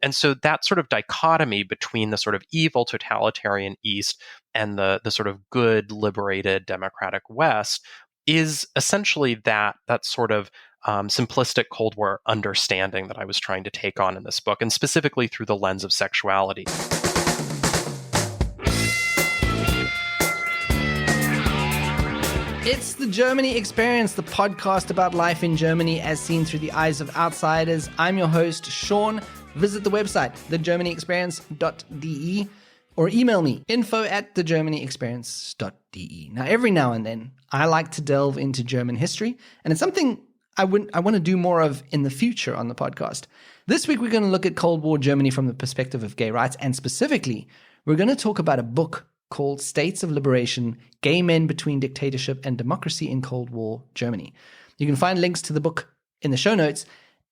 And so that sort of dichotomy between the sort of evil totalitarian East and the sort of good, liberated, democratic West is essentially that sort of simplistic Cold War understanding that I was trying to take on in this book, and specifically through the lens of sexuality. It's the Germany Experience, the podcast about life in Germany as seen through the eyes of outsiders. I'm your host, Sean. Visit the website, thegermanyexperience.de, or email me, info@thegermanyexperience.de. Now, every now and then, I like to delve into German history, and it's something I want to do more of in the future on the podcast. This week, we're going to look at Cold War Germany from the perspective of gay rights, and specifically, we're going to talk about a book called States of Liberation, Gay Men Between Dictatorship and Democracy in Cold War Germany. You can find links to the book in the show notes.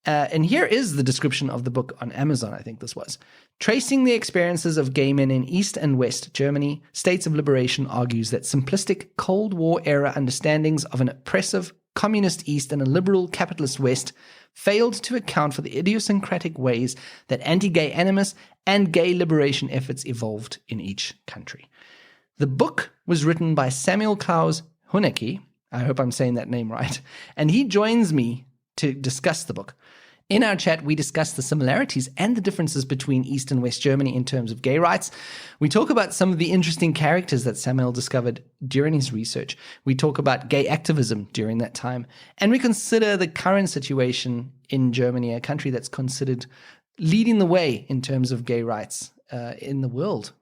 And here is the description of the book on Amazon, I think this was. Tracing the experiences of gay men in East and West Germany, States of Liberation argues that simplistic Cold War era understandings of an oppressive communist East and a liberal capitalist West failed to account for the idiosyncratic ways that anti-gay animus and gay liberation efforts evolved in each country. The book was written by Samuel Clowes Huneke. I hope I'm saying that name right. And he joins me to discuss the book. In our chat, we discuss the similarities and the differences between East and West Germany in terms of gay rights. We talk about some of the interesting characters that Samuel discovered during his research. We talk about gay activism during that time. And we consider the current situation in Germany, a country that's considered leading the way in terms of gay rights in the world.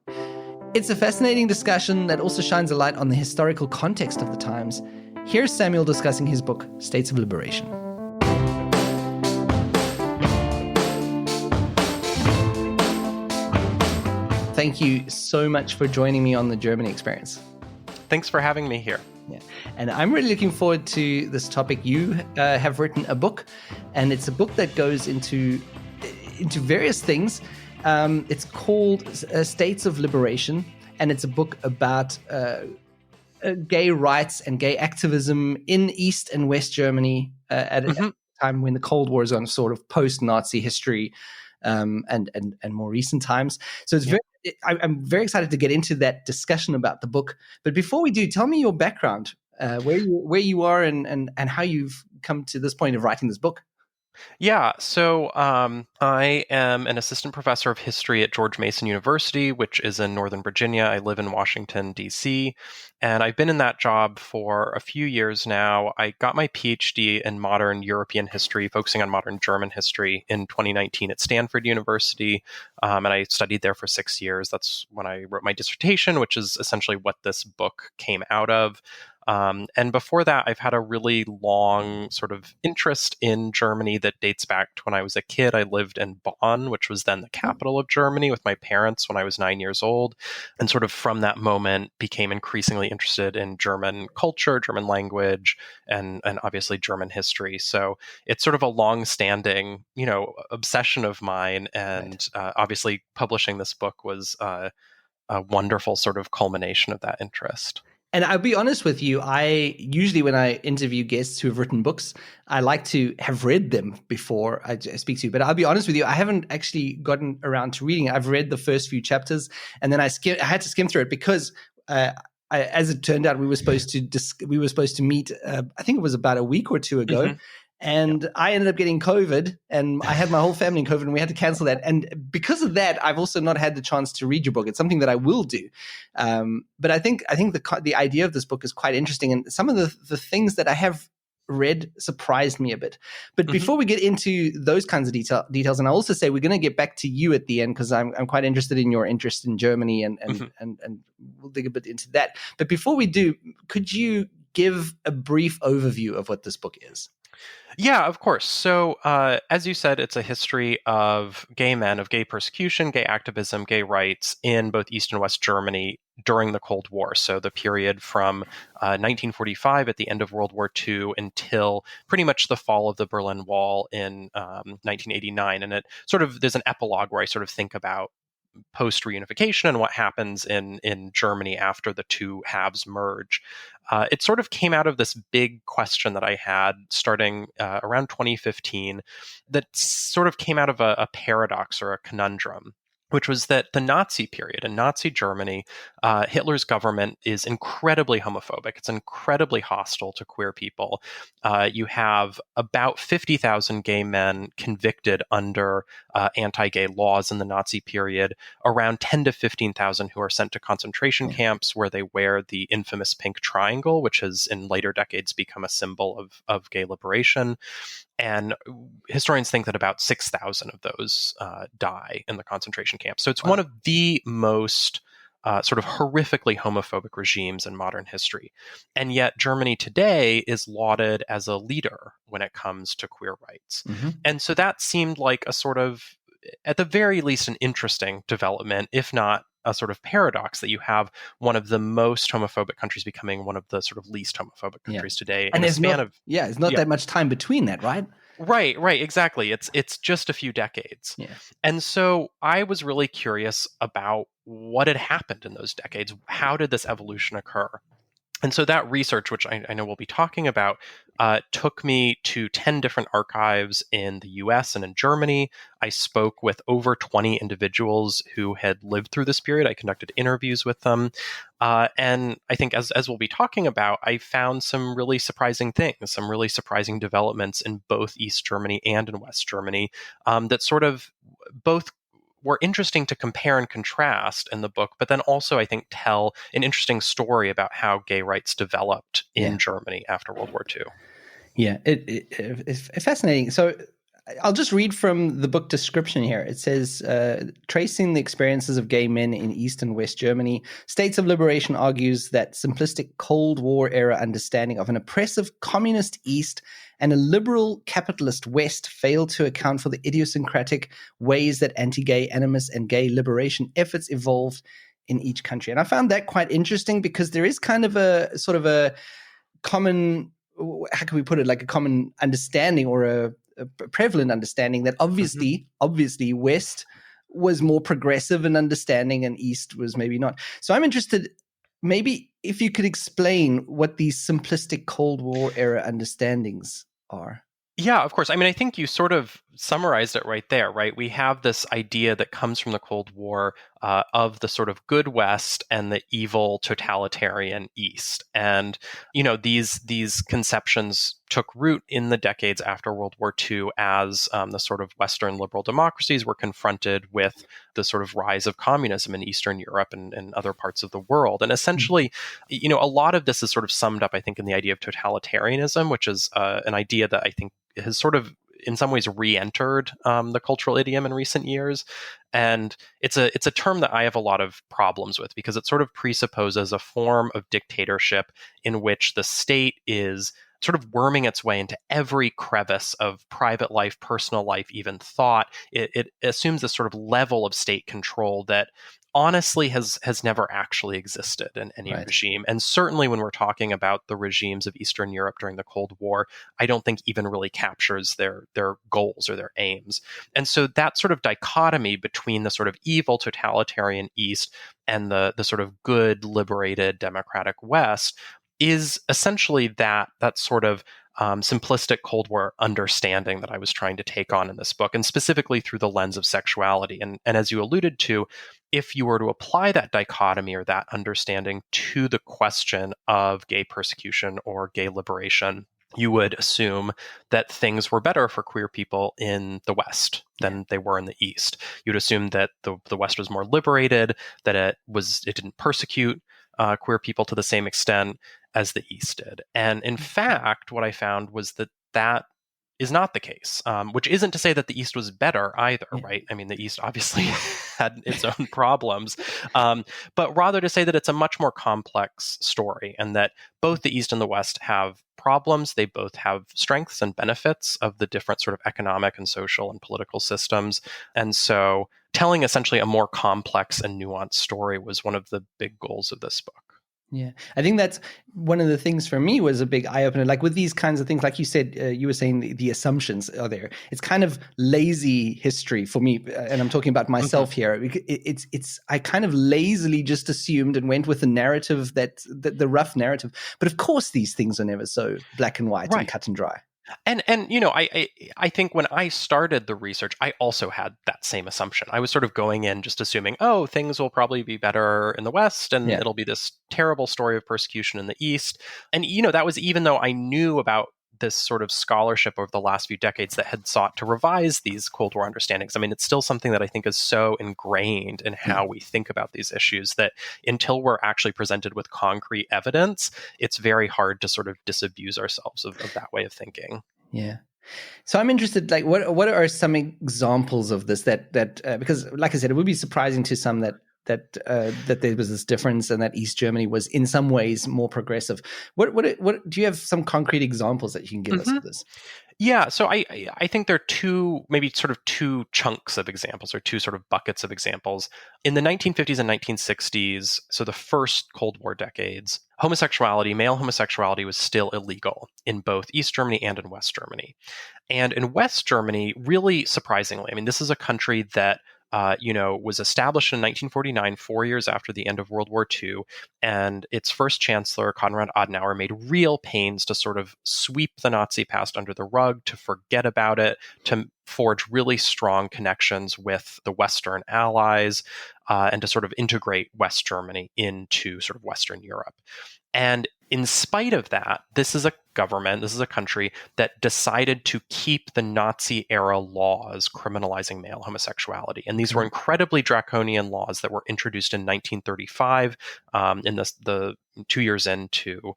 It's a fascinating discussion that also shines a light on the historical context of the times. Here's Samuel discussing his book, States of Liberation. Thank you so much for joining me on the Germany Experience. Thanks for having me here. Yeah. And I'm really looking forward to this topic. You have written a book, and it's a book that goes into various things. It's called States of Liberation, and it's a book about gay rights and gay activism in East and West Germany at a time when the Cold War is on sort of post-Nazi history and more recent times. So it's I'm very excited to get into that discussion about the book. But before we do, tell me your background, where you are and how you've come to this point of writing this book. Yeah, so I am an assistant professor of history at George Mason University, which is in Northern Virginia. I live in Washington, D.C., and I've been in that job for a few years now. I got my PhD in modern European history, focusing on modern German history in 2019 at Stanford University, and I studied there for 6 years. That's when I wrote my dissertation, which is essentially what this book came out of. And before that, I've had a really long sort of interest in Germany that dates back to when I was a kid. I lived in Bonn, which was then the capital of Germany, with my parents when I was 9 years old. And sort of from that moment became increasingly interested in German culture, German language, and obviously German history. So it's sort of a long-standing, obsession of mine. And obviously publishing this book was a wonderful sort of culmination of that interest. And I'll be honest with you, I usually, when I interview guests who have written books, I like to have read them before I speak to you. But I'll be honest with you, I haven't actually gotten around to reading it. I've read the first few chapters, and then I had to skim through it because, as it turned out, we were supposed to meet. I think it was about a week or two ago. Mm-hmm. And I ended up getting COVID, and I had my whole family in COVID, and we had to cancel that. And because of that, I've also not had the chance to read your book. It's something that I will do. But I think the idea of this book is quite interesting, and some of the things that I have read surprised me a bit. But before we get into those kinds of details, and I'll also say we're going to get back to you at the end because I'm quite interested in your interest in Germany, and we'll dig a bit into that. But before we do, could you give a brief overview of what this book is? Yeah, of course. So, as you said, it's a history of gay men, of gay persecution, gay activism, gay rights in both East and West Germany during the Cold War. So the period from 1945 at the end of World War II until pretty much the fall of the Berlin Wall in 1989. And it sort of, there's an epilogue where I sort of think about post reunification and what happens in Germany after the two halves merge. It sort of came out of this big question that I had starting around 2015 that sort of came out of a paradox or a conundrum, which was that the Nazi period in Nazi Germany, Hitler's government is incredibly homophobic. It's incredibly hostile to queer people. You have about 50,000 gay men convicted under anti-gay laws in the Nazi period, around 10 to 15,000 who are sent to concentration camps where they wear the infamous pink triangle, which has in later decades become a symbol of gay liberation. And historians think that about 6,000 of those die in the concentration camps. So it's one of the most sort of horrifically homophobic regimes in modern history. And yet Germany today is lauded as a leader when it comes to queer rights. Mm-hmm. And so that seemed like a sort of, at the very least, an interesting development, if not a sort of paradox, that you have one of the most homophobic countries becoming one of the sort of least homophobic countries today And in a span of it's not that much time between that, right? Right, exactly. It's just a few decades. Yeah. And so I was really curious about what had happened in those decades. How did this evolution occur? And so that research, which I know we'll be talking about, took me to 10 different archives in the US and in Germany. I spoke with over 20 individuals who had lived through this period. I conducted interviews with them. And I think as we'll be talking about, I found some really surprising things, some really surprising developments in both East Germany and in West Germany that sort of both were interesting to compare and contrast in the book, but then also, I think, tell an interesting story about how gay rights developed in Germany after World War II. Yeah, it's fascinating. So I'll just read from the book description here. It says, tracing the experiences of gay men in East and West Germany, States of Liberation argues that simplistic Cold War era understanding of an oppressive communist East and a liberal capitalist West fail to account for the idiosyncratic ways that anti-gay animus and gay liberation efforts evolved in each country. And I found that quite interesting because there is kind of a sort of a common, how can we put it, like a common understanding or a prevalent understanding that obviously West was more progressive in understanding and East was maybe not. So I'm interested, maybe if you could explain what these simplistic Cold War era understandings are. Yeah, of course. I mean, I think you sort of summarized it right there, right? We have this idea that comes from the Cold War of the sort of good West and the evil totalitarian East. And, you know, these conceptions took root in the decades after World War II as the sort of Western liberal democracies were confronted with the sort of rise of communism in Eastern Europe and other parts of the world. And essentially, you know, a lot of this is sort of summed up, I think, in the idea of totalitarianism, which is an idea that I think has sort of in some ways re-entered the cultural idiom in recent years. And it's a term that I have a lot of problems with because it sort of presupposes a form of dictatorship in which the state is sort of worming its way into every crevice of private life, personal life, even thought. It assumes this sort of level of state control that honestly has never actually existed in any regime. And certainly when we're talking about the regimes of Eastern Europe during the Cold War, I don't think even really captures their goals or their aims. And so that sort of dichotomy between the sort of evil totalitarian East and the sort of good, liberated, democratic West is essentially that sort of simplistic Cold War understanding that I was trying to take on in this book, and specifically through the lens of sexuality. And as you alluded to, if you were to apply that dichotomy or that understanding to the question of gay persecution or gay liberation, you would assume that things were better for queer people in the West than they were in the East. You'd assume that the West was more liberated, that it didn't persecute queer people to the same extent as the East did. And in fact, what I found was that is not the case, which isn't to say that the East was better either, right? I mean, the East obviously had its own problems, but rather to say that it's a much more complex story and that both the East and the West have problems. They both have strengths and benefits of the different sort of economic and social and political systems. And so telling essentially a more complex and nuanced story was one of the big goals of this book. Yeah, I think that's one of the things for me was a big eye opener. Like with these kinds of things, like you said, you were saying the assumptions are there. It's kind of lazy history for me, and I'm talking about Mhm. myself here. It's I kind of lazily just assumed and went with the narrative the rough narrative. But of course, these things are never so black and white and Right. cut and dry. And I think when I started the research, I also had that same assumption. I was sort of going in just assuming, oh, things will probably be better in the West, and Yeah, it'll be this terrible story of persecution in the East. And that was even though I knew about this sort of scholarship over the last few decades that had sought to revise these Cold War understandings. I mean, it's still something that I think is so ingrained in yeah. how we think about these issues that until we're actually presented with concrete evidence, it's very hard to sort of disabuse ourselves of that way of thinking. Yeah. So I'm interested, like, what are some examples of this that because, like I said, it would be surprising to some that there was this difference and that East Germany was in some ways more progressive. What do you have some concrete examples that you can give us Mhm. of this? Yeah, so I think there are maybe sort of two chunks of examples or two sort of buckets of examples. In the 1950s and 1960s, so the first Cold War decades, male homosexuality was still illegal in both East Germany and in West Germany. And in West Germany, really surprisingly, I mean, this is a country that was established in 1949, 4 years after the end of World War II, and its first chancellor, Konrad Adenauer, made real pains to sort of sweep the Nazi past under the rug, to forget about it, to forge really strong connections with the Western allies, and to sort of integrate West Germany into sort of Western Europe. And in spite of that, this is a country that decided to keep the Nazi era laws criminalizing male homosexuality. And these were Okay. incredibly draconian laws that were introduced in 1935, in the 2 years into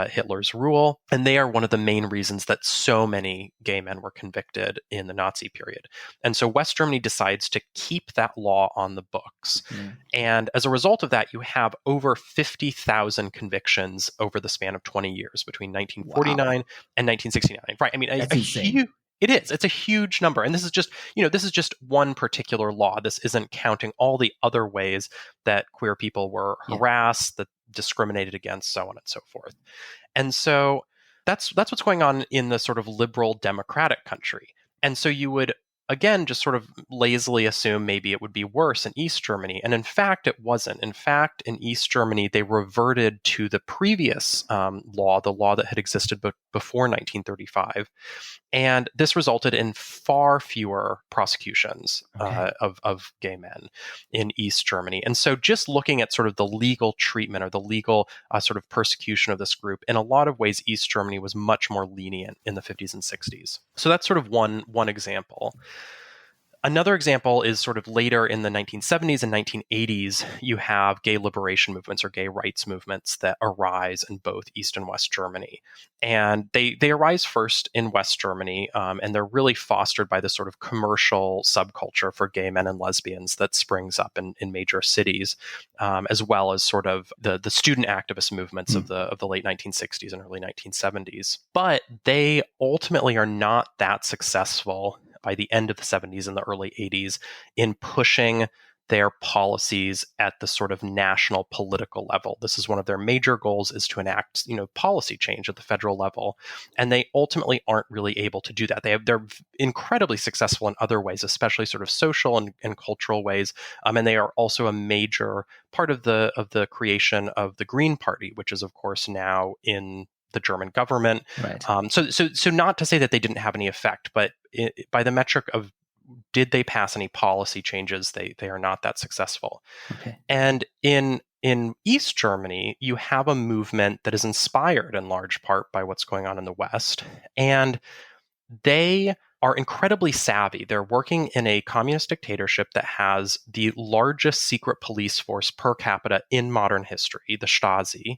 Hitler's rule. And they are one of the main reasons that so many gay men were convicted in the Nazi period. And so West Germany decides to keep that law on the books. Yeah. And as a result of that, you have over 50,000 convictions over the span of 20 years between Wow, 1949 and 1969. Right. I mean, that's a insane. huge. It is. It's a huge number. And this is just one particular law. This isn't counting all the other ways that queer people were Yeah. harassed, that discriminated against, so on and so forth. And so that's what's going on in the sort of liberal democratic country. And so you would again just sort of lazily assume maybe it would be worse in East Germany. And in fact, it wasn't. In fact, in East Germany, they reverted to the previous law, the law that had existed before 1935. And this resulted in far fewer prosecutions Okay. of gay men in East Germany. And so, just looking at sort of the legal treatment or the legal sort of persecution of this group, in a lot of ways, East Germany was much more lenient in the 50s and 60s. So that's sort of one example. Another example is sort of later in the 1970s and 1980s, you have gay liberation movements or gay rights movements that arise in both East and West Germany. And they arise first in West Germany, and they're really fostered by this sort of commercial subculture for gay men and lesbians that springs up in major cities, as well as sort of the student activist movements Hmm. of the late 1960s and early 1970s. But they ultimately are not that successful by the end of the 70s and the early 80s in pushing their policies at the sort of national political level. This is one of their major goals, is to enact, policy change at the federal level. And they ultimately aren't really able to do that. They're incredibly successful in other ways, especially sort of social and cultural ways. And they are also a major part of the creation of the Green Party, which is of course now in the German government. Right. So not to say that they didn't have any effect, but by the metric of did they pass any policy changes, they are not that successful. Okay. And in East Germany, you have a movement that is inspired in large part by what's going on in the West, and they are incredibly savvy. They're working in a communist dictatorship that has the largest secret police force per capita in modern history, the Stasi.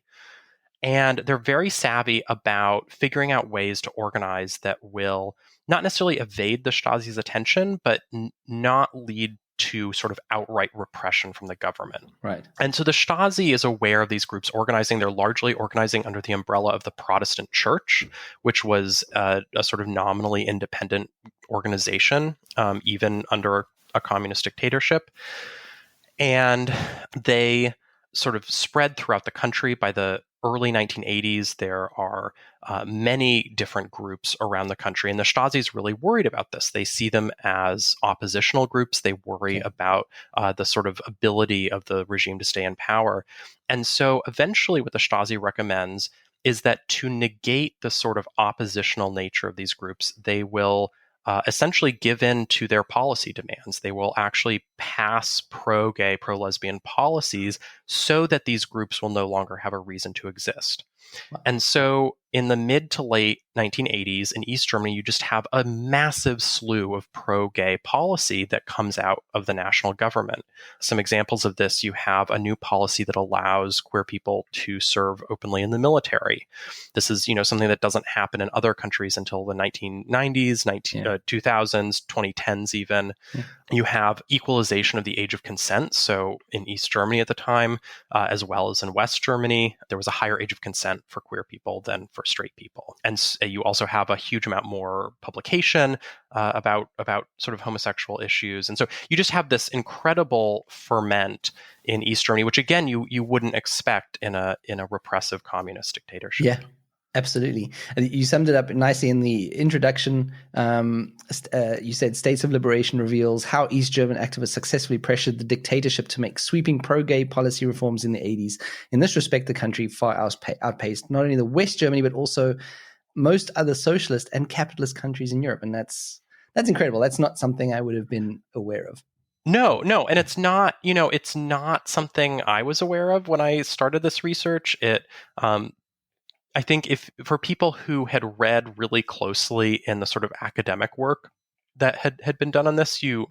And they're very savvy about figuring out ways to organize that will not necessarily evade the Stasi's attention, but not lead to sort of outright repression from the government. Right. And so the Stasi is aware of these groups organizing. They're largely organizing under the umbrella of the Protestant Church, which was a sort of nominally independent organization, even under a communist dictatorship. And they sort of spread throughout the country. By the early 1980s, there are many different groups around the country, and the Stasi is really worried about this. They see them as oppositional groups. They worry Okay. about the sort of ability of the regime to stay in power. And so eventually, what the Stasi recommends is that to negate the sort of oppositional nature of these groups, they will essentially give in to their policy demands. They will actually pass pro gay, pro lesbian policies so that these groups will no longer have a reason to exist. Wow. And so in the mid to late 1980s in East Germany, you just have a massive slew of pro gay policy that comes out of the national government. Some examples of this: you have a new policy that allows queer people to serve openly in the military. This is, something that doesn't happen in other countries until the 1990s, Yeah. 2000s, 2010s even. Yeah. You have equalization of the age of consent. So in East Germany at the time, as well as in West Germany, there was a higher age of consent for queer people than for straight people. And you also have a huge amount more publication about sort of homosexual issues. And so you just have this incredible ferment in East Germany, which again you wouldn't expect in a repressive communist dictatorship. Yeah. Absolutely. You summed it up nicely in the introduction. You said States of Liberation reveals how East German activists successfully pressured the dictatorship to make sweeping pro-gay policy reforms in the 80s. In this respect, the country far outpaced not only the West Germany, but also most other socialist and capitalist countries in Europe. And that's incredible. That's not something I would have been aware of. No, and it's not something I was aware of when I started this research. I think if for people who had read really closely in the sort of academic work that had been done on this, you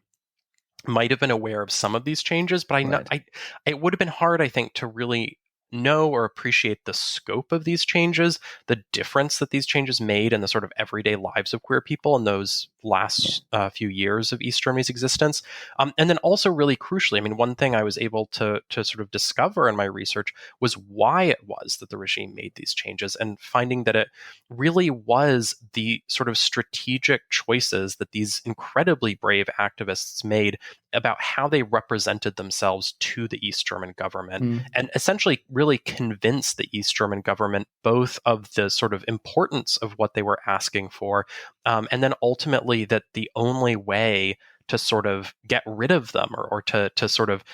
might have been aware of some of these changes, but Right. it would have been hard, I think, to really know or appreciate the scope of these changes, the difference that these changes made in the sort of everyday lives of queer people in those Yeah. last few years of East Germany's existence. And then also really crucially, I mean, one thing I was able to sort of discover in my research was why it was that the regime made these changes, and finding that it really was the sort of strategic choices that these incredibly brave activists made about how they represented themselves to the East German government, Mm. and essentially really convinced the East German government both of the sort of importance of what they were asking for, and then ultimately that the only way to sort of get rid of them or to sort of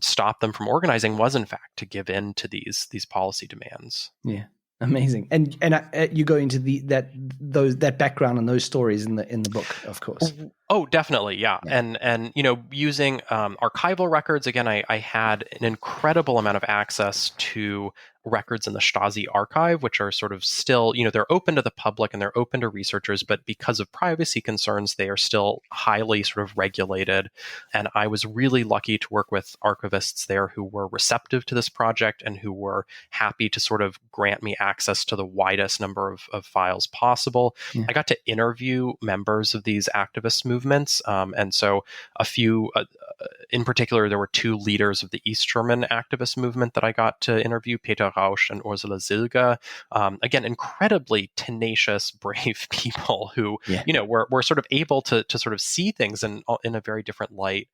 stop them from organizing was in fact to give in to these policy demands. Yeah. Amazing. And you go into that background and those stories in the book, of course. Oh, definitely, yeah. Yeah. And using archival records, again, I had an incredible amount of access to records in the Stasi archive, which are sort of still, they're open to the public and they're open to researchers, but because of privacy concerns, they are still highly sort of regulated. And I was really lucky to work with archivists there who were receptive to this project and who were happy to sort of grant me access to the widest number of files possible. Yeah. I got to interview members of these activist movements. And so a few, in particular, there were two leaders of the East German activist movement that I got to interview, Peter Rausch and Ursula Silge. Again, incredibly tenacious, brave people who, Yeah. were sort of able to sort of see things in a very different light.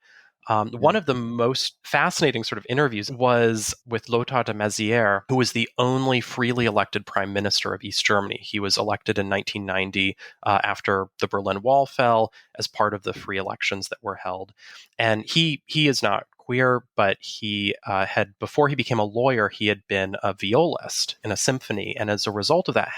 One of the most fascinating sort of interviews was with Lothar de Maizière, who was the only freely elected prime minister of East Germany. He was elected in 1990 after the Berlin Wall fell as part of the free elections that were held. And he is not queer, but he had, before he became a lawyer, he had been a violist in a symphony. And as a result of that,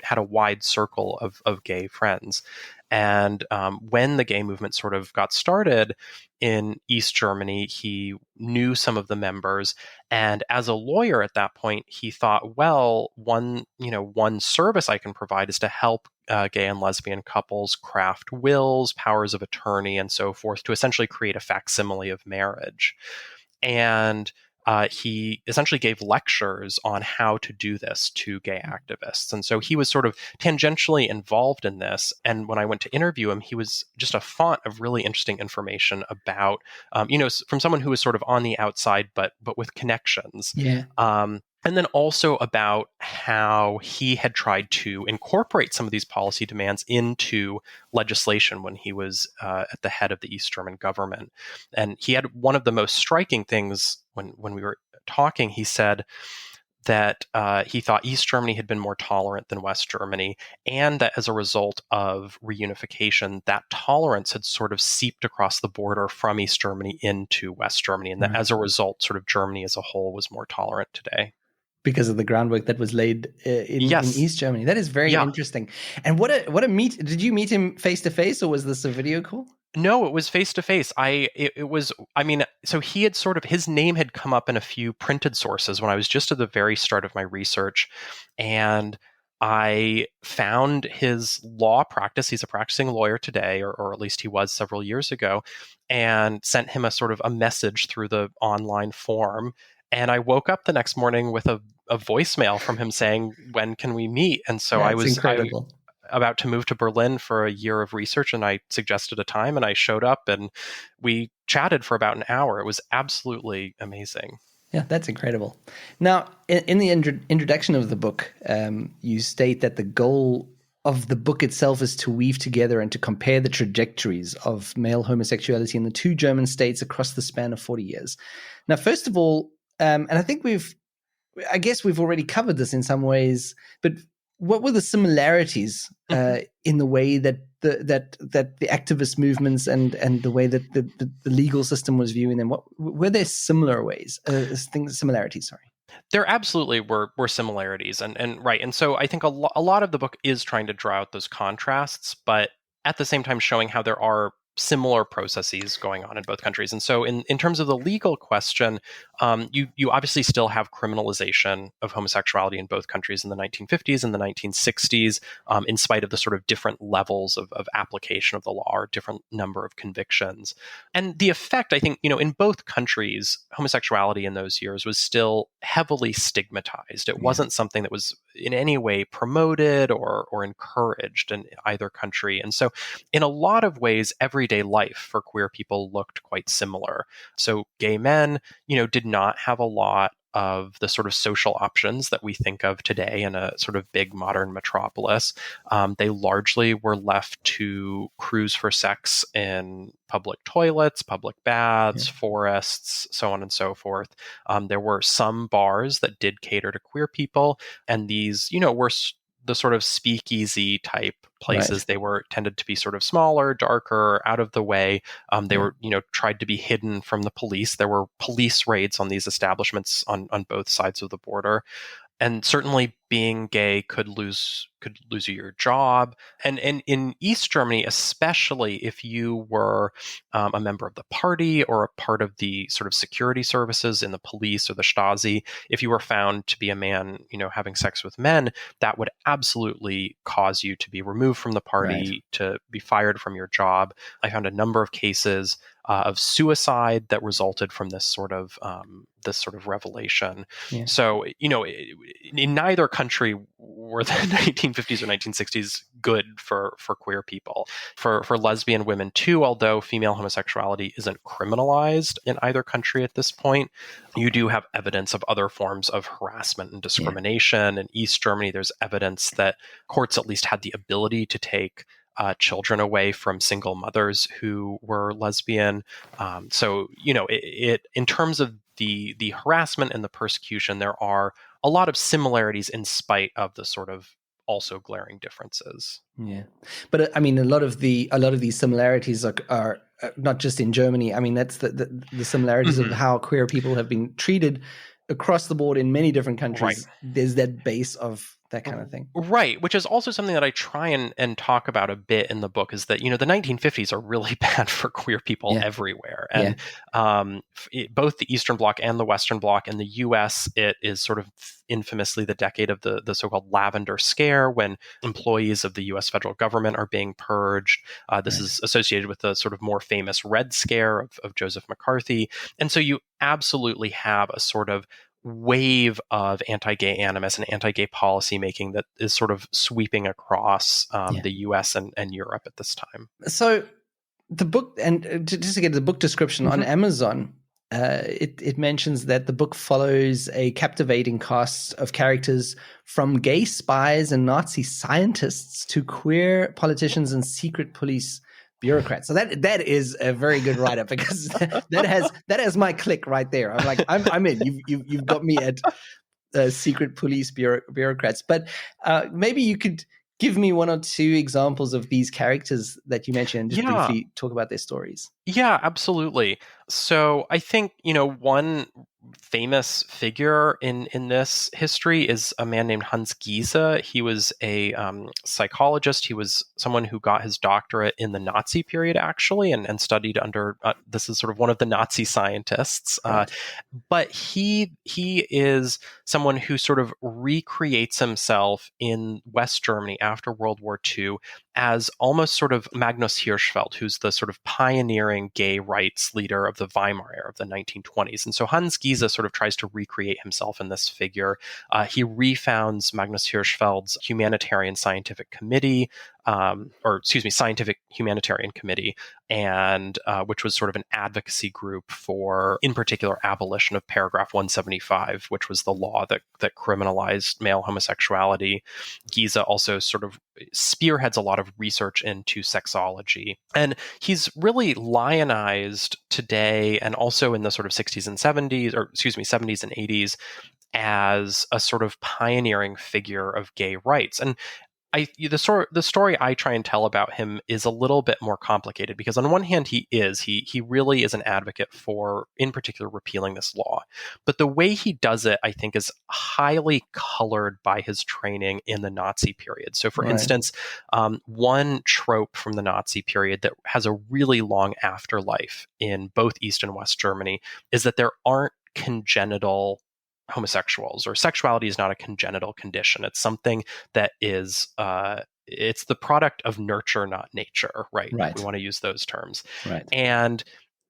had a wide circle of gay friends. And when the gay movement sort of got started in East Germany, he knew some of the members. And as a lawyer at that point, he thought, well, one service I can provide is to help gay and lesbian couples craft wills, powers of attorney, and so forth to essentially create a facsimile of marriage. And he essentially gave lectures on how to do this to gay activists. And so he was sort of tangentially involved in this. And when I went to interview him, he was just a font of really interesting information about, from someone who was sort of on the outside, but with connections. Yeah. And then also about how he had tried to incorporate some of these policy demands into legislation when he was at the head of the East German government. And he had one of the most striking things when we were talking, he said that he thought East Germany had been more tolerant than West Germany, and that as a result of reunification, that tolerance had sort of seeped across the border from East Germany into West Germany, and that Right. as a result, sort of Germany as a whole was more tolerant today. Because of the groundwork that was laid in Yes. East Germany. That is very Yeah. interesting. And what a meet! Did you meet him face to face, or was this a video call? No, it was face to face. It was, I mean, so he had sort of, his name had come up in a few printed sources when I was just at the very start of my research, and I found his law practice. He's a practicing lawyer today, or at least he was several years ago, and sent him a sort of a message through the online form. And I woke up the next morning with a voicemail from him saying, "When can we meet?" And so That's I incredible. about to move to Berlin for a year of research, and I suggested a time, and I showed up, and we chatted for about an hour. It was absolutely amazing. Yeah, that's incredible. Now, in the introduction of the book, you state that the goal of the book itself is to weave together and to compare the trajectories of male homosexuality in the two German states across the span of 40 years. Now, first of all, and I think I guess we've already covered this in some ways, but what were the similarities in the way that the activist movements and the way that the legal system was viewing them? What were there similar ways? Similarities. Sorry. There absolutely were similarities, and right, and so I think a lot of the book is trying to draw out those contrasts, but at the same time showing how there are similar processes going on in both countries. And so in terms of the legal question, you obviously still have criminalization of homosexuality in both countries in the 1950s and the 1960s, in spite of the sort of different levels of application of the law or different number of convictions. And the effect, I think, in both countries, homosexuality in those years was still heavily stigmatized. It Yeah. wasn't something that was in any way promoted or encouraged in either country. And so in a lot of ways, everyday life for queer people looked quite similar. So gay men, did not have a lot of the sort of social options that we think of today in a sort of big modern metropolis. They largely were left to cruise for sex in public toilets, public baths, Yeah. forests, so on and so forth. There were some bars that did cater to queer people, and these, were the sort of speakeasy type Right. places. They were tended to be sort of smaller, darker, out of the way. They Yeah. were, tried to be hidden from the police. There were police raids on these establishments on both sides of the border. And certainly being gay could lose you your job. And in East Germany, especially if you were a member of the party or a part of the sort of security services in the police or the Stasi, if you were found to be a man, having sex with men, that would absolutely cause you to be removed from the Right. party, to be fired from your job. I found a number of cases of suicide that resulted from this sort of revelation. Yeah. So, in neither country were the 1950s or 1960s good for queer people. For lesbian women too, although female homosexuality isn't criminalized in either country at this point, you do have evidence of other forms of harassment and Yeah. discrimination. In East Germany, there's evidence that courts at least had the ability to take children away from single mothers who were lesbian. So, in terms of the harassment and the persecution, there are a lot of similarities in spite of the sort of also glaring differences. Yeah, but I mean, a lot of these similarities are not just in Germany. I mean, that's the similarities of Mhm. how queer people have been treated across the board in many different Right. countries. There's that base of that kind of thing. Right, which is also something that I try and talk about a bit in the book, is that, the 1950s are really bad for queer people Yeah, everywhere. yeah, And both the Eastern Bloc and the Western Bloc. In the US, it is sort of infamously the decade of the so-called Lavender Scare, when employees of the US federal government are being purged. This right. is associated with the sort of more famous Red Scare of Joseph McCarthy. And so you absolutely have a sort of wave of anti-gay animus and anti-gay policy making that is sort of sweeping across Yeah. the US and Europe at this time. So the book, and just to get the book description on Mhm. Amazon, it mentions that the book follows a captivating cast of characters, from gay spies and Nazi scientists to queer politicians and secret police bureaucrats. So that is a very good write-up, because that has my click right there. I'm like, I'm in. You've got me at secret police bureaucrats. But maybe you could give me one or two examples of these characters that you mentioned, and just Yeah. briefly talk about their stories. Yeah, absolutely. So I think, one famous figure in this history is a man named Hans Giese. He was a psychologist. He was someone who got his doctorate in the Nazi period, actually, and studied under, this is sort of one of the Nazi scientists. Right. But he is someone who sort of recreates himself in West Germany after World War II as almost sort of Magnus Hirschfeld, who's the sort of pioneering gay rights leader of the Weimar era of the 1920s. And so Hans Giese sort of tries to recreate himself in this figure. He refounds Magnus Hirschfeld's Humanitarian Scientific Committee, Scientific Humanitarian Committee, and which was sort of an advocacy group for, in particular, abolition of paragraph 175, which was the law that criminalized male homosexuality. Giese also sort of spearheads a lot of research into sexology. And he's really lionized today, and also in the sort of 60s and 70s, 70s and 80s, as a sort of pioneering figure of gay rights. And the story I try and tell about him is a little bit more complicated, because on one hand he really is an advocate for, in particular, repealing this law. But the way he does it, I think, is highly colored by his training in the Nazi period. So, for instance, one trope from the Nazi period that has a really long afterlife in both East and West Germany is that there aren't congenital homosexuals, or sexuality is not a congenital condition. It's something that is it's the product of nurture, not nature, right? Right. We want to use those terms. Right. And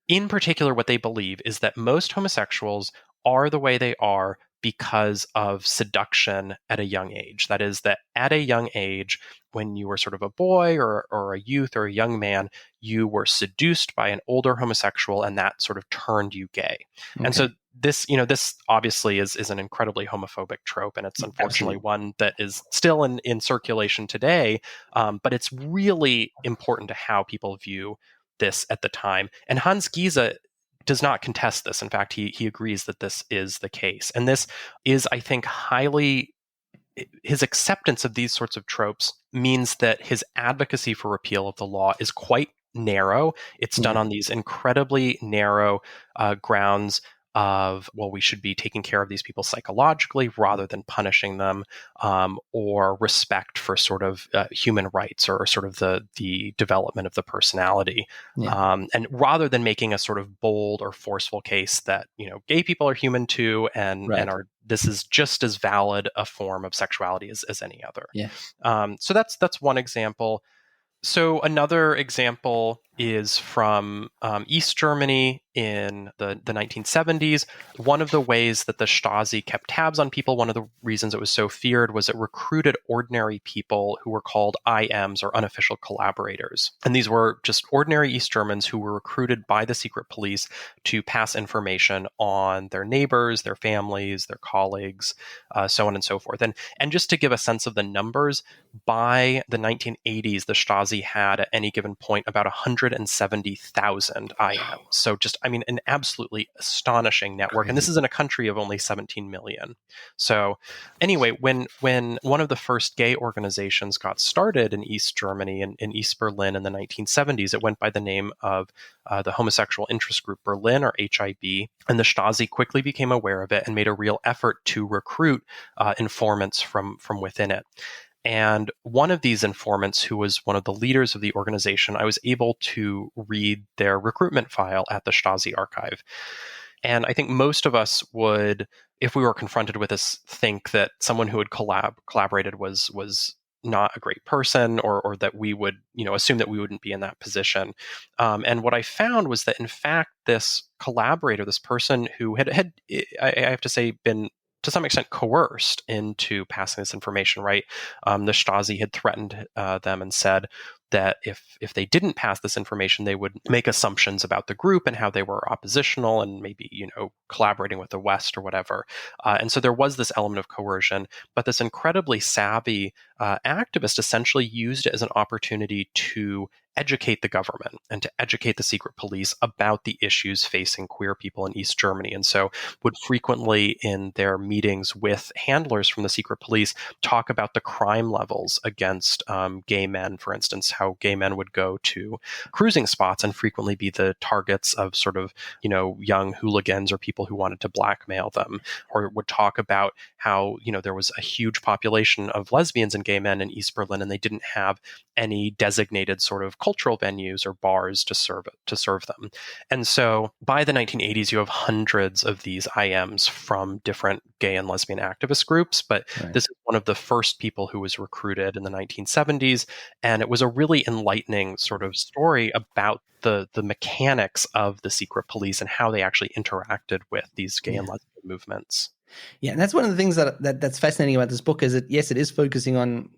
in particular, what they believe is that most homosexuals are the way they are because of seduction at a young age. That is, that at a young age, when you were sort of a boy or a youth or a young man, you were seduced by an older homosexual, and that sort of turned you gay. Okay. And so this obviously is an incredibly homophobic trope, and it's unfortunately one that is still in circulation today. But it's really important to how people view this at the time. And Hans Giese does not contest this. In fact, he agrees that this is the case. And this is, I think, his acceptance of these sorts of tropes means that his advocacy for repeal of the law is quite narrow. It's done on these incredibly narrow grounds of, well, we should be taking care of these people psychologically rather than punishing them, or respect for sort of human rights, or sort of the development of the personality. And rather than making a sort of bold or forceful case that, gay people are human too, and this is just as valid a form of sexuality as any other. So that's one example. So another example is from East Germany in the 1970s. One of the ways that the Stasi kept tabs on people, one of the reasons it was so feared, was it recruited ordinary people who were called IMs, or unofficial collaborators. And these were just ordinary East Germans who were recruited by the secret police to pass information on their neighbors, their families, their colleagues, so on and so forth. And just to give a sense of the numbers, by the 1980s, the Stasi had at any given point about 170,000 IMs. So just, an absolutely astonishing network. And this is in a country of only 17 million. So anyway, when one of the first gay organizations got started in East Germany, in East Berlin in the 1970s, it went by the name of the Homosexual Interest Group Berlin, or HIB. And the Stasi quickly became aware of it and made a real effort to recruit informants from within it. And one of these informants, who was one of the leaders of the organization, I was able to read their recruitment file at the Stasi archive. And I think most of us would, if we were confronted with this, think that someone who had collaborated was not a great person, or that we would, assume that we wouldn't be in that position. And what I found was that, in fact, this collaborator, this person who had I have to say, been to some extent coerced into passing this information, right? The Stasi had threatened them and said that if they didn't pass this information, they would make assumptions about the group and how they were oppositional and maybe, collaborating with the West or whatever. And so there was this element of coercion, but this incredibly savvy activists essentially used it as an opportunity to educate the government and to educate the secret police about the issues facing queer people in East Germany. And so would frequently, in their meetings with handlers from the secret police, talk about the crime levels against gay men, for instance, how gay men would go to cruising spots and frequently be the targets of sort of, young hooligans or people who wanted to blackmail them, or would talk about how, there was a huge population of lesbians and gay men in East Berlin, and they didn't have any designated sort of cultural venues or bars to serve them. And so by the 1980s, you have hundreds of these IMs from different gay and lesbian activist groups. But Right. this is one of the first people who was recruited in the 1970s. And it was a really enlightening sort of story about the mechanics of the secret police and how they actually interacted with these gay and lesbian movements. Yeah, and that's one of the things that's fascinating about this book is that, yes, it is focusing on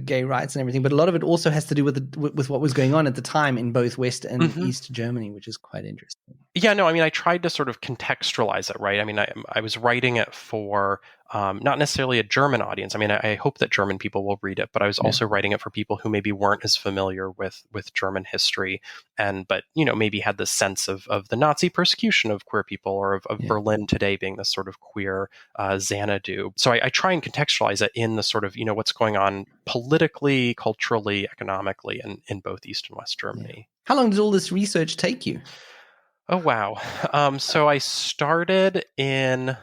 gay rights and everything, but a lot of it also has to do with what was going on at the time in both West and East Germany, which is quite interesting. Yeah, no, I mean, I tried to sort of contextualize it, right? I mean, I was writing it for not necessarily a German audience. I mean, I hope that German people will read it, but I was also writing it for people who maybe weren't as familiar with German history, but maybe had this sense of the Nazi persecution of queer people, or of Berlin today being this sort of queer Xanadu. So I try and contextualize it in the sort of what's going on politically, culturally, economically, in both East and West Germany. Yeah. How long did all this research take you? Oh, wow. So I started in,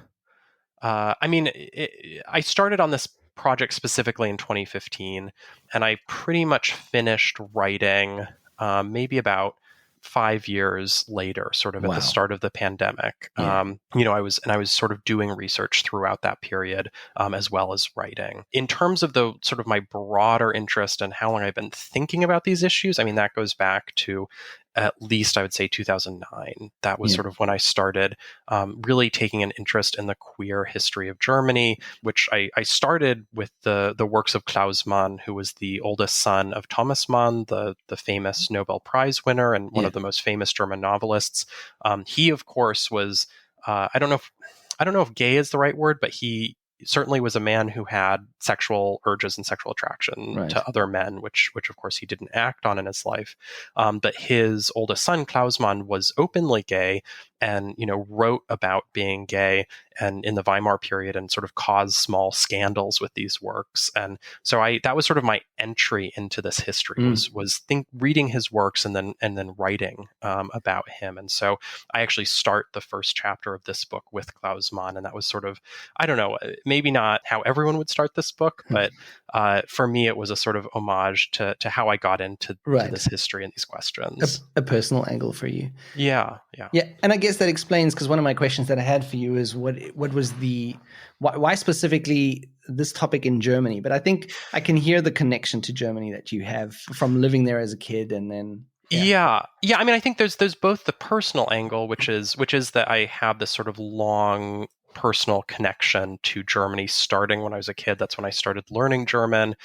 I started on this project specifically in 2015, and I pretty much finished writing maybe about 5 years later, sort of at the start of the pandemic. I was sort of doing research throughout that period, as well as writing. In terms of the sort of my broader interest and how long I've been thinking about these issues, I mean, that goes back to at least I would say 2009. That was sort of when I started really taking an interest in the queer history of Germany, which I started with the works of Clowes Mann, who was the oldest son of Thomas Mann, the famous Nobel Prize winner and one of the most famous German novelists. He, of course, was I don't know if gay is the right word, but he certainly was a man who had sexual urges and sexual attraction to other men, which of course he didn't act on in his life. But his oldest son, Clowes Mann, was openly gay and wrote about being gay and in the Weimar period, and sort of caused small scandals with these works. And so that was sort of my entry into this history, was reading his works and then writing about him. And so I actually start the first chapter of this book with Clowes Mann, and that was sort of, I don't know, maybe not how everyone would start this book, but for me it was a sort of homage to how I got into this history and these questions. A personal angle for you. Yeah. And I guess that explains, because one of my questions that I had for you is what was why specifically this topic in Germany? But I think I can hear the connection to Germany that you have from living there as a kid, and then Yeah. I mean, I think there's both the personal angle, which is that I have this sort of long personal connection to Germany starting when I was a kid. That's when I started learning German.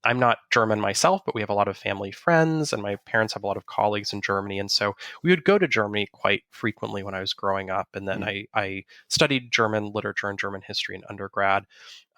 I'm not German myself, but we have a lot of family friends, and my parents have a lot of colleagues in Germany. And so we would go to Germany quite frequently when I was growing up. And then I studied German literature and German history in undergrad.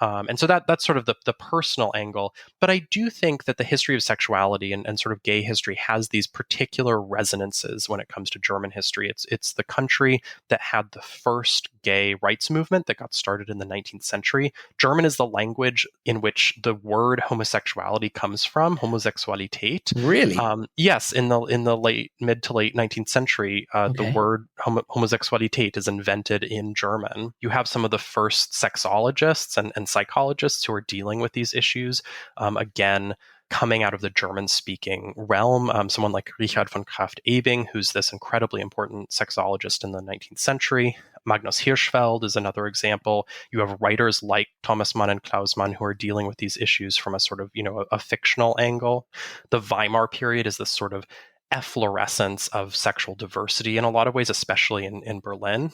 And so that's sort of the personal angle. But I do think that the history of sexuality and sort of gay history has these particular resonances when it comes to German history. It's the country that had the first gay rights movement that got started in the 19th century. German is the language in which the word homosexuality comes from, Homosexualität. Really? Yes, in the mid to late 19th century, the word Homosexualität is invented in German. You have some of the first sexologists and psychologists who are dealing with these issues, again, coming out of the German-speaking realm. Someone like Richard von Krafft-Ebing, who's this incredibly important sexologist in the 19th century. Magnus Hirschfeld is another example. You have writers like Thomas Mann and Clowes Mann who are dealing with these issues from a sort of, a fictional angle. The Weimar period is this sort of efflorescence of sexual diversity in a lot of ways, especially in Berlin.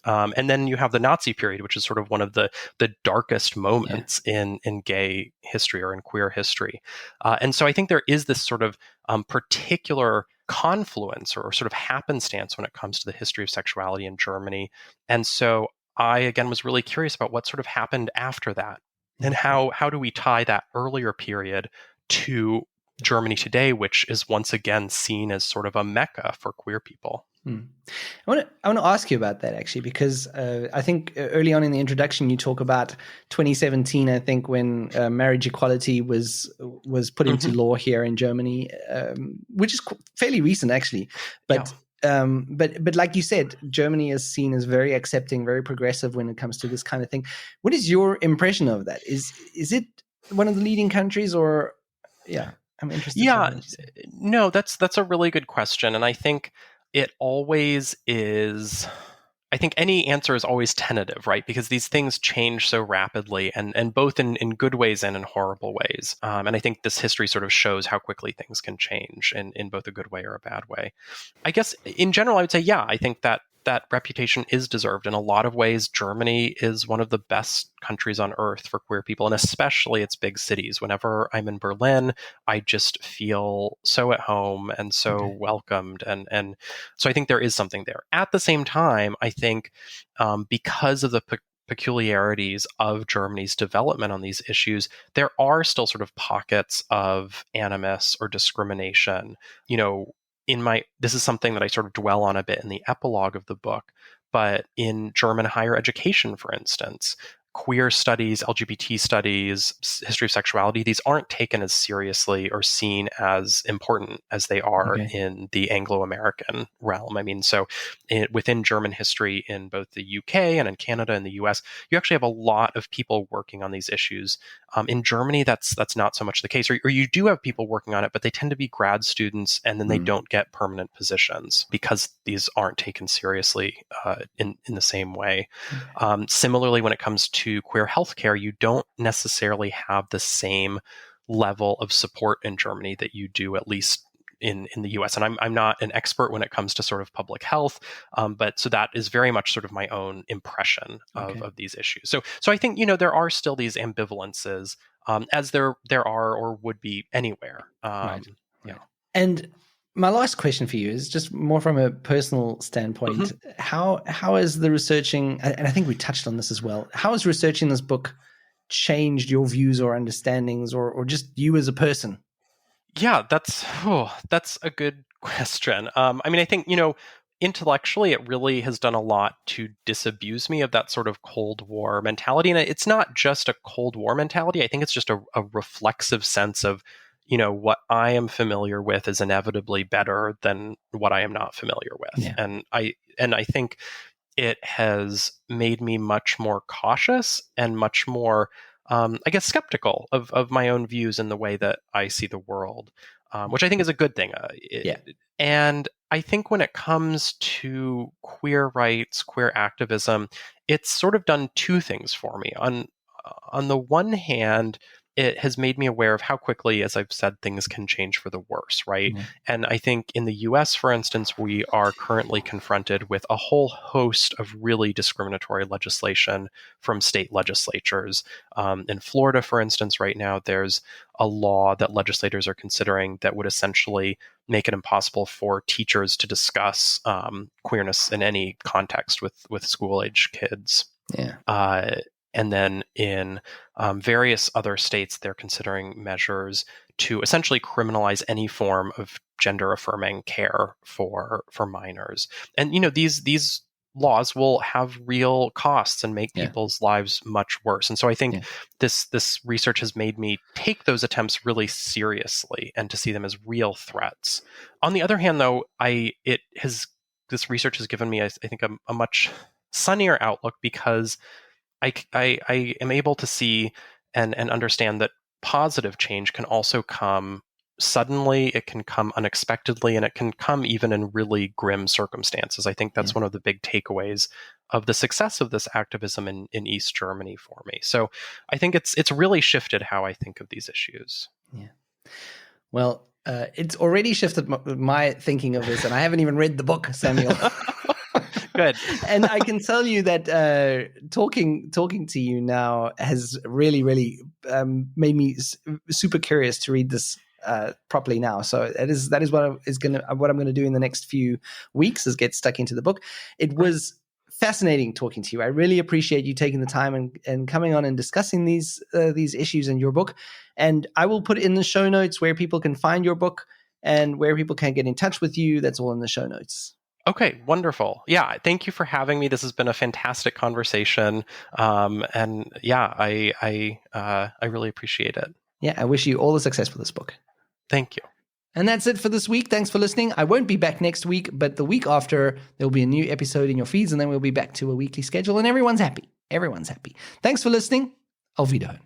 And then you have the Nazi period, which is sort of one of the darkest moments in gay history or in queer history. And so I think there is this sort of particular confluence or sort of happenstance when it comes to the history of sexuality in Germany. And so I, again, was really curious about what sort of happened after that. And Yeah. how do we tie that earlier period to Germany today, which is once again seen as sort of a mecca for queer people? I want to ask you about that actually, because I think early on in the introduction you talk about 2017. I think when marriage equality was put into Hmm. law here in Germany, which is fairly recent actually. Yeah. But like you said, Germany is seen as very accepting, very progressive when it comes to this kind of thing. What is your impression of that? Is it one of the leading countries, or yeah? I'm interested to hear Yeah, what you say. no, that's a really good question, and I think it always is. I think any answer is always tentative, right? Because these things change so rapidly, and both in good ways and in horrible ways. And I think this history sort of shows how quickly things can change in both a good way or a bad way. I guess in general, I would say, yeah, I think that that reputation is deserved. In a lot of ways, Germany is one of the best countries on earth for queer people, and especially its big cities. Whenever I'm in Berlin, I just feel so at home and so Okay. welcomed. And so I think there is something there. At the same time, I think because of the peculiarities of Germany's development on these issues, there are still sort of pockets of animus or discrimination. You know, this is something that I sort of dwell on a bit in the epilogue of the book, but in German higher education, for instance, queer studies, LGBT studies, history of sexuality, these aren't taken as seriously or seen as important as they are Okay. in the Anglo-American realm. I mean, so within German history in both the UK and in Canada and the US, you actually have a lot of people working on these issues. In Germany, that's not so much the case, or you do have people working on it, but they tend to be grad students, and then they Mm. don't get permanent positions because these aren't taken seriously in the same way. Okay. Similarly, when it comes to queer healthcare, you don't necessarily have the same level of support in Germany that you do, at least in the US. And I'm not an expert when it comes to sort of public health, but so that is very much sort of my own impression Okay. of these issues. So I think, there are still these ambivalences, as there are or would be anywhere. Right. Yeah. Right. And my last question for you is just more from a personal Mhm. standpoint. How is the researching, and I think we touched on this as well, how has researching this book changed your views or understandings, or just you as a person? Yeah, that's a good question. I mean, I think, intellectually, it really has done a lot to disabuse me of that sort of Cold War mentality. And it's not just a Cold War mentality. I think it's just a reflexive sense of, what I am familiar with is inevitably better than what I am not familiar with. Yeah. And I think it has made me much more cautious and much more, I guess, skeptical of my own views and the way that I see the world, which I think is a good thing. Yeah. And I think when it comes to queer rights, queer activism, it's sort of done two things for me. On the one hand, it has made me aware of how quickly, as I've said, things can change for the worse, right? Yeah. And I think in the US, for instance, we are currently confronted with a whole host of really discriminatory legislation from state legislatures. In Florida, for instance, right now, there's a law that legislators are considering that would essentially make it impossible for teachers to discuss queerness in any context with school age kids. Yeah. Uh, and then in various other states, they're considering measures to essentially criminalize any form of gender affirming care for minors. And these laws will have real costs and make Yeah. people's lives much worse. And so I think Yeah. this research has made me take those attempts really seriously and to see them as real threats. On the other hand, though, this research has given me, I think, a much sunnier outlook because I am able to see and understand that positive change can also come suddenly, it can come unexpectedly, and it can come even in really grim circumstances. I think Yeah. that's one of the big takeaways of the success of this activism in East Germany for me. So I think it's really shifted how I think of these issues. Yeah. Well, it's already shifted my thinking of this, and I haven't even read the book, Samuel. Good. And I can tell you that talking to you now has really, really made me super curious to read this properly now. So that is what I'm going to do in the next few weeks, is get stuck into the book. It Right. was fascinating talking to you. I really appreciate you taking the time and coming on and discussing these issues in your book. And I will put in the show notes where people can find your book and where people can get in touch with you. That's all in the show notes. Okay, wonderful. Yeah, thank you for having me. This has been a fantastic conversation, and yeah, I really appreciate it. Yeah, I wish you all the success for this book. Thank you. And that's it for this week. Thanks for listening. I won't be back next week, but the week after, there'll be a new episode in your feeds, and then we'll be back to a weekly schedule, and everyone's happy. Everyone's happy. Thanks for listening. Auf Wiederhören.